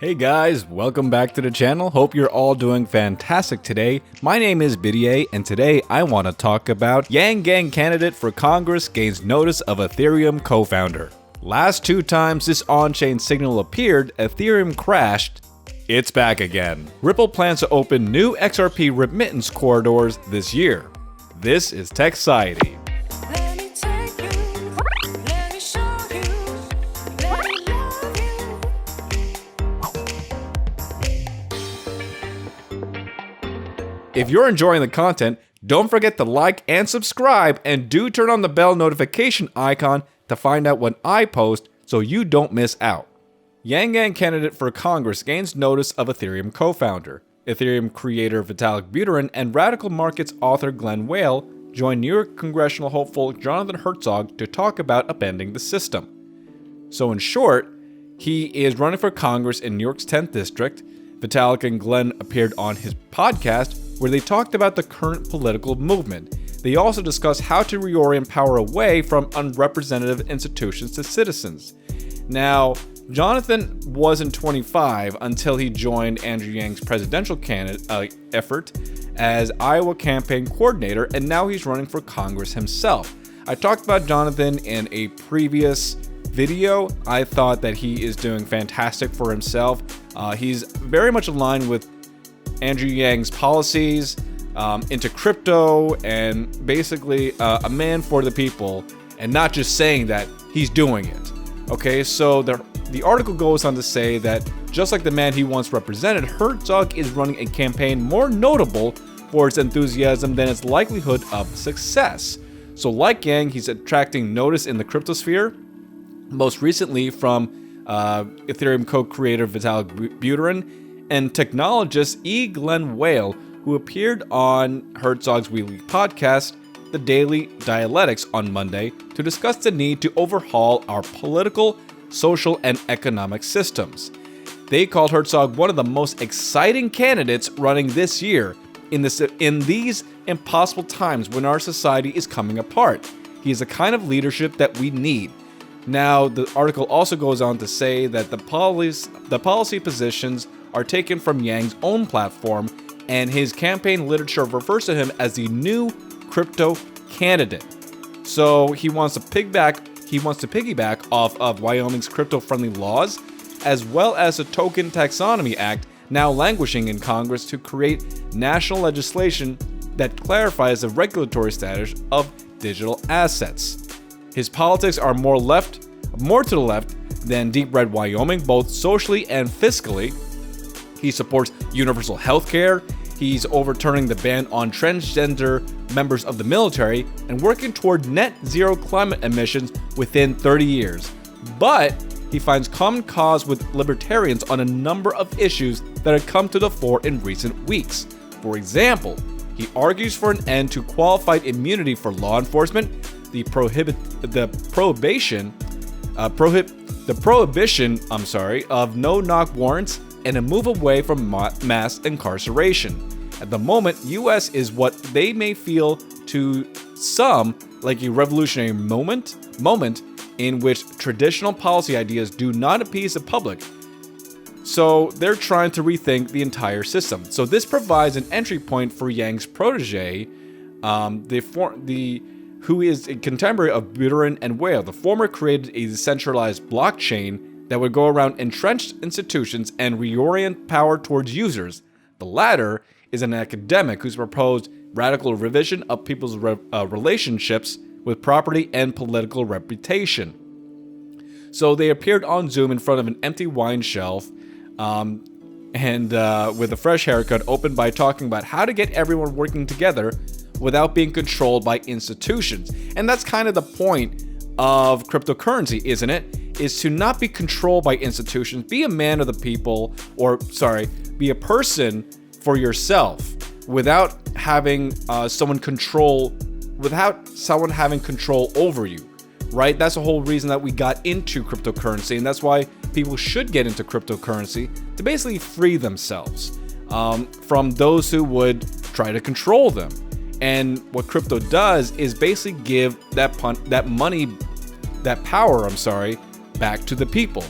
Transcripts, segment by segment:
Hey guys, welcome back to the channel. Hope you're all doing fantastic today. My name is Bidier, and today I want to talk about Yang Gang candidate for Congress gains notice of Ethereum co-founder. Last two times this on-chain signal appeared, Ethereum crashed. It's back again. Ripple plans to open new XRP remittance corridors this year. This is Techsociety. If you're enjoying the content, don't forget to like and subscribe, and do turn on the bell notification icon to find out when I post so you don't miss out. Yang Gang candidate for Congress gains notice of Ethereum co-founder. Ethereum creator Vitalik Buterin and Radical Markets author Glenn Whale joined New York congressional hopeful Jonathan Herzog to talk about upending the system. So in short, he is running for Congress in New York's 10th district. Vitalik and Glenn appeared on his podcast where they talked about the current political movement. They also discussed how to reorient power away from unrepresentative institutions to citizens. Now, Jonathan wasn't 25 until he joined Andrew Yang's presidential candidate effort as Iowa campaign coordinator, and now he's running for Congress himself. I talked about Jonathan in a previous video. I thought that he is doing fantastic for himself. He's very much aligned with Andrew Yang's policies, into crypto, and basically a man for the people, and not just saying that, he's doing it. Okay, so the article goes on to say that just like the man he once represented, Herzog is running a campaign more notable for its enthusiasm than its likelihood of success. So like Yang, he's attracting notice in the cryptosphere, most recently from Ethereum co-creator Vitalik Buterin and technologist Glenn Whale, who appeared on Herzog's weekly podcast, The Daily Dialectics, on Monday to discuss the need to overhaul our political, social, and economic systems. They called Herzog one of the most exciting candidates running this year in these impossible times when our society is coming apart. He is the kind of leadership that we need. Now, the article also goes on to say that the policy positions are taken from Yang's own platform, and his campaign literature refers to him as the new crypto candidate. So he wants to piggyback off of Wyoming's crypto-friendly laws, as well as the Token Taxonomy Act now languishing in Congress to create national legislation that clarifies the regulatory status of digital assets. His politics are more to the left than deep red Wyoming, both socially and fiscally. He supports universal health care. He's overturning the ban on transgender members of the military and working toward net zero climate emissions within 30 years. But he finds common cause with libertarians on a number of issues that have come to the fore in recent weeks. For example, he argues for an end to qualified immunity for law enforcement, the prohibition of no-knock warrants, and a move away from mass incarceration. At the moment, US is what they may feel to some like a revolutionary moment in which traditional policy ideas do not appease the public. So they're trying to rethink the entire system. So this provides an entry point for Yang's protege, who is a contemporary of Buterin and Whale. The former created a decentralized blockchain that would go around entrenched institutions and reorient power towards users. The latter is an academic who's proposed radical revision of people's relationships with property and political reputation. So they appeared on Zoom in front of an empty wine shelf and with a fresh haircut, opened by talking about how to get everyone working together without being controlled by institutions. And that's kind of the point of cryptocurrency, isn't it? Is to not be controlled by institutions. Be a man of the people, be a person for yourself without having someone having control over you, right? That's the whole reason that we got into cryptocurrency, and that's why people should get into cryptocurrency, to basically free themselves from those who would try to control them. And what crypto does is basically give that power back to the people.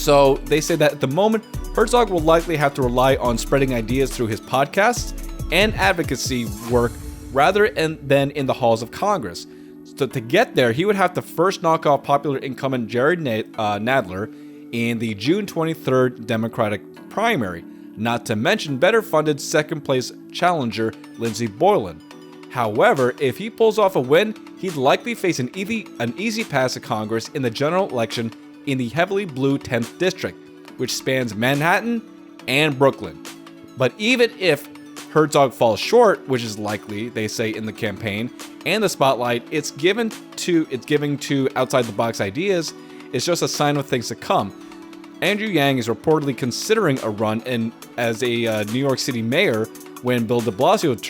So they say that at the moment, Herzog will likely have to rely on spreading ideas through his podcasts and advocacy work rather than in the halls of Congress. So to get there, he would have to first knock off popular incumbent Jerry Nadler in the June 23rd Democratic primary, not to mention better funded second place challenger Lindsey Boylan. However, if he pulls off a win, he'd likely face an easy pass to Congress in the general election in the heavily blue 10th district, which spans Manhattan and Brooklyn. But even if Herzog falls short, which is likely, they say in the campaign, and the spotlight it's giving to outside the box ideas is just a sign of things to come. Andrew Yang is reportedly considering a run as a New York City mayor when Bill de Blasio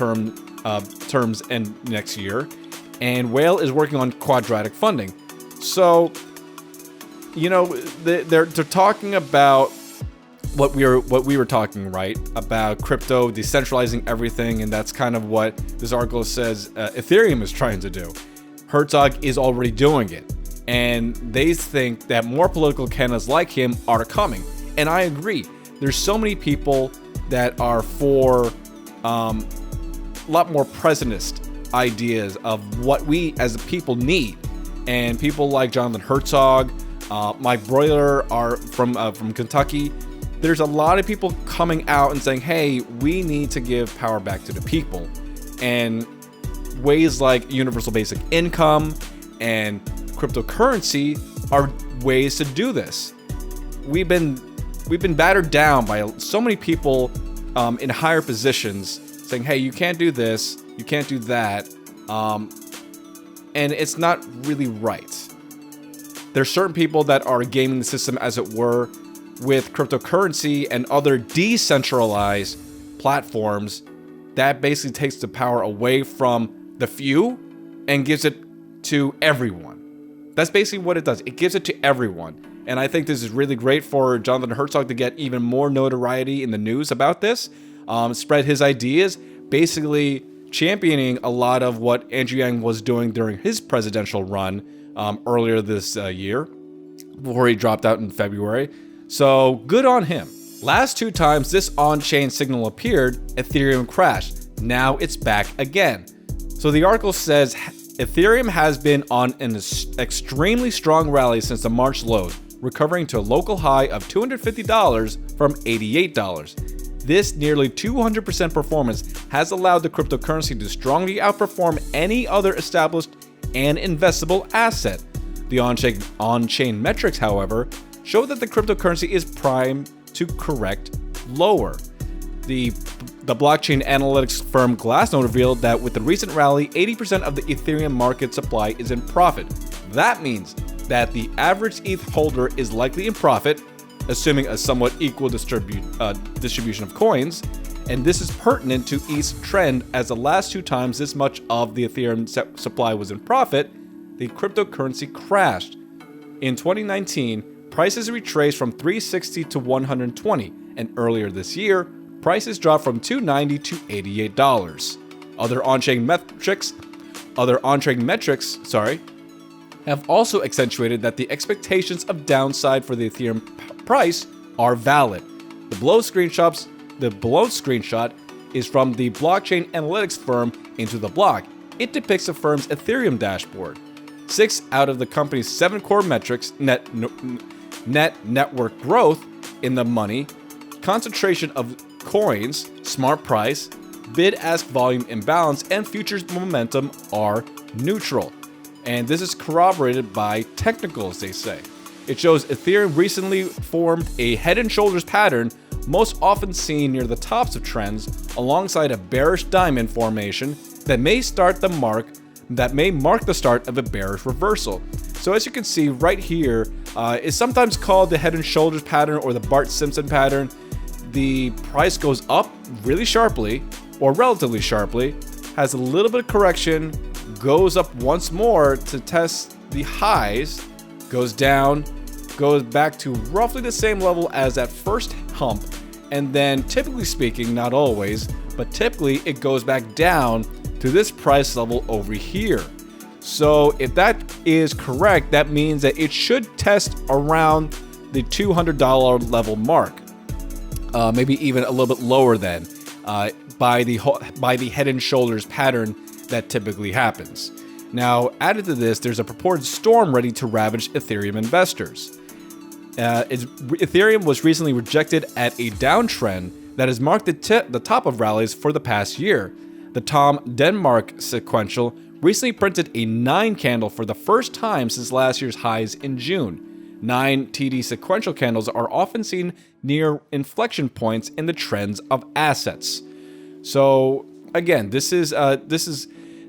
terms end next year, and Whale is working on quadratic funding. So, they're talking about what we were talking, right, about crypto decentralizing everything, and that's kind of what this article says Ethereum is trying to do. Herzog is already doing it, and they think that more political candidates like him are coming, and I agree. There's so many people that are for a lot more presidentist ideas of what we as a people need, and people like Jonathan Herzog, Mike Broiler are from Kentucky. There's a lot of people coming out and saying, hey, we need to give power back to the people. And ways like universal basic income and cryptocurrency are ways to do this. We've been battered down by so many people in higher positions saying, hey, you can't do this, you can't do that. And it's not really right. There's certain people that are gaming the system, as it were, with cryptocurrency and other decentralized platforms that basically takes the power away from the few and gives it to everyone. That's basically what it does. It gives it to everyone. And I think this is really great for Jonathan Herzog to get even more notoriety in the news about this, spread his ideas, basically championing a lot of what Andrew Yang was doing during his presidential run earlier this year, before he dropped out in February. So good on him. Last two times this on-chain signal appeared, Ethereum crashed. Now it's back again. So the article says Ethereum has been on an extremely strong rally since the March low, recovering to a local high of $250 from $88. This nearly 200% performance has allowed the cryptocurrency to strongly outperform any other established and investable asset. The on-chain metrics, however, show that the cryptocurrency is primed to correct lower. The blockchain analytics firm Glassnode revealed that with the recent rally, 80% of the Ethereum market supply is in profit. That means that the average ETH holder is likely in profit, assuming a somewhat equal distribution of coins, and this is pertinent to ETH's trend, as the last two times this much of the Ethereum supply was in profit, the cryptocurrency crashed. In 2019, prices retraced from $360 to $120, and earlier this year, prices dropped from $290 to $88. Other on-chain metrics, have also accentuated that the expectations of downside for the Ethereum price are valid. The below screenshot is from the blockchain analytics firm Into the Block. It depicts the firm's Ethereum dashboard. 6 out of the company's 7 core metrics, net network growth in the money, concentration of coins, smart price, bid-ask volume imbalance, and futures momentum are neutral. And this is corroborated by technicals, they say. It shows Ethereum recently formed a head and shoulders pattern most often seen near the tops of trends, alongside a bearish diamond formation that may mark the start of a bearish reversal. So as you can see right here, is sometimes called the head and shoulders pattern or the Bart Simpson pattern. The price goes up really sharply, or relatively sharply, has a little bit of correction, goes up once more to test the highs, goes down, goes back to roughly the same level as that first hump, and then typically speaking, not always, but typically it goes back down to this price level over here. So if that is correct, that means that it should test around the $200 level mark, maybe even a little bit lower than, by the head and shoulders pattern that typically happens. Now, added to this, there's a purported storm ready to ravage Ethereum investors. Ethereum was recently rejected at a downtrend that has marked the top of rallies for the past year. The Tom Denmark sequential recently printed a 9 candle for the first time since last year's highs in June. 9 TD sequential candles are often seen near inflection points in the trends of assets. So again, this is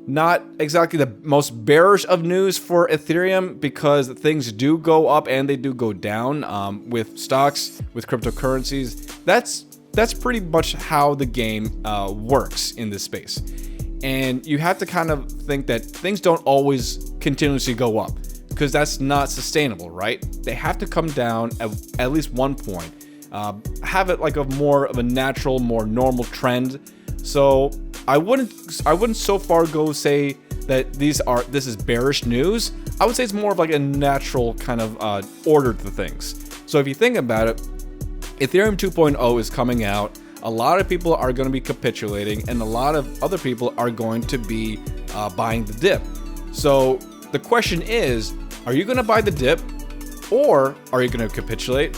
not exactly the most bearish of news for Ethereum, because things do go up and they do go down with stocks, with cryptocurrencies. That's pretty much how the game works in this space. And you have to kind of think that things don't always continuously go up, because that's not sustainable, right? They have to come down at least one point, have it like a more of a natural, more normal trend. So I wouldn't so far go say that this is bearish news. I would say it's more of like a natural kind of order to things. So if you think about it, Ethereum 2.0 is coming out. A lot of people are going to be capitulating, and a lot of other people are going to be buying the dip. So the question is, are you going to buy the dip, or are you going to capitulate,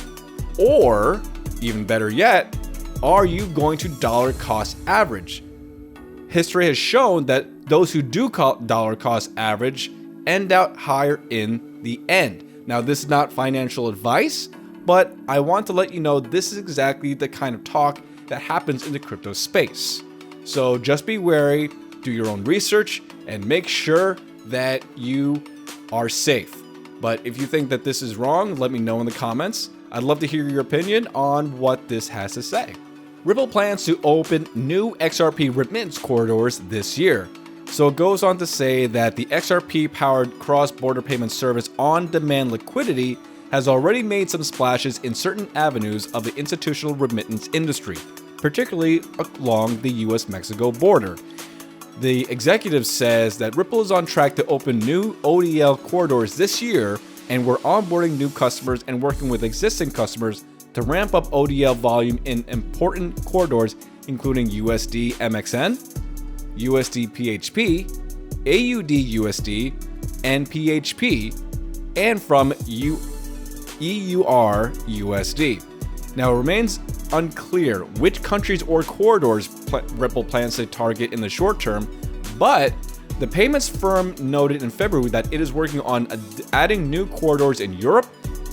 or even better yet, are you going to dollar cost average? History has shown that those who do dollar cost average end out higher in the end. Now, this is not financial advice, but I want to let you know this is exactly the kind of talk that happens in the crypto space. So just be wary, do your own research, and make sure that you are safe. But if you think that this is wrong, let me know in the comments. I'd love to hear your opinion on what this has to say. Ripple plans to open new XRP remittance corridors this year. So it goes on to say that the XRP-powered cross-border payment service on-demand liquidity has already made some splashes in certain avenues of the institutional remittance industry, particularly along the US-Mexico border. The executive says that Ripple is on track to open new ODL corridors this year, and we're onboarding new customers and working with existing customers to ramp up ODL volume in important corridors, including USD MXN, USD PHP, AUD USD, and PHP, and from EUR USD. Now, it remains unclear which countries or corridors Ripple plans to target in the short term, but the payments firm noted in February that it is working on adding new corridors in Europe,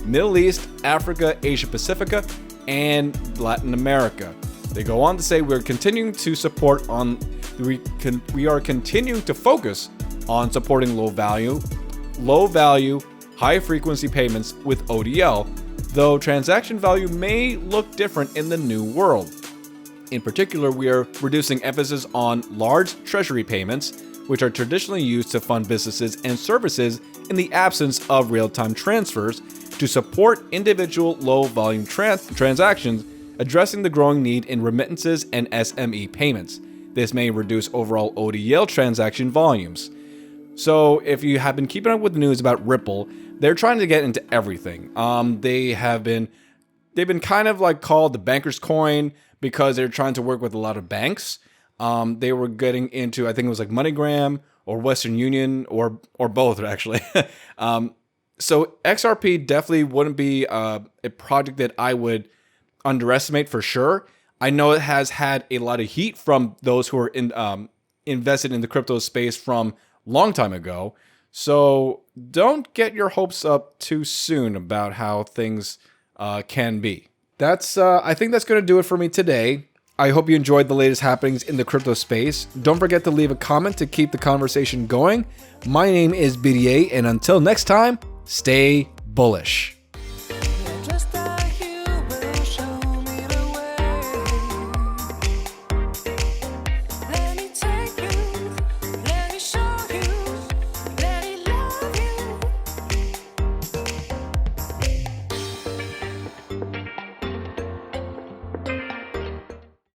Middle East, Africa, Asia Pacifica, and Latin America. They go on to say we are continuing to focus on supporting low value, high frequency payments with ODL, though transaction value may look different in the new world. In particular, we are reducing emphasis on large treasury payments, which are traditionally used to fund businesses and services in the absence of real-time transfers, to support individual low-volume transactions, addressing the growing need in remittances and SME payments. This may reduce overall ODL transaction volumes. So if you have been keeping up with the news about Ripple, they're trying to get into everything. They've been kind of like called the banker's coin because they're trying to work with a lot of banks. They were getting into, I think it was like MoneyGram or Western Union or both actually. So XRP definitely wouldn't be a project that I would underestimate for sure. I know it has had a lot of heat from those who are invested in the crypto space from long time ago. So don't get your hopes up too soon about how things can be. I think that's going to do it for me today. I hope you enjoyed the latest happenings in the crypto space. Don't forget to leave a comment to keep the conversation going. My name is BDA, and until next time, stay bullish.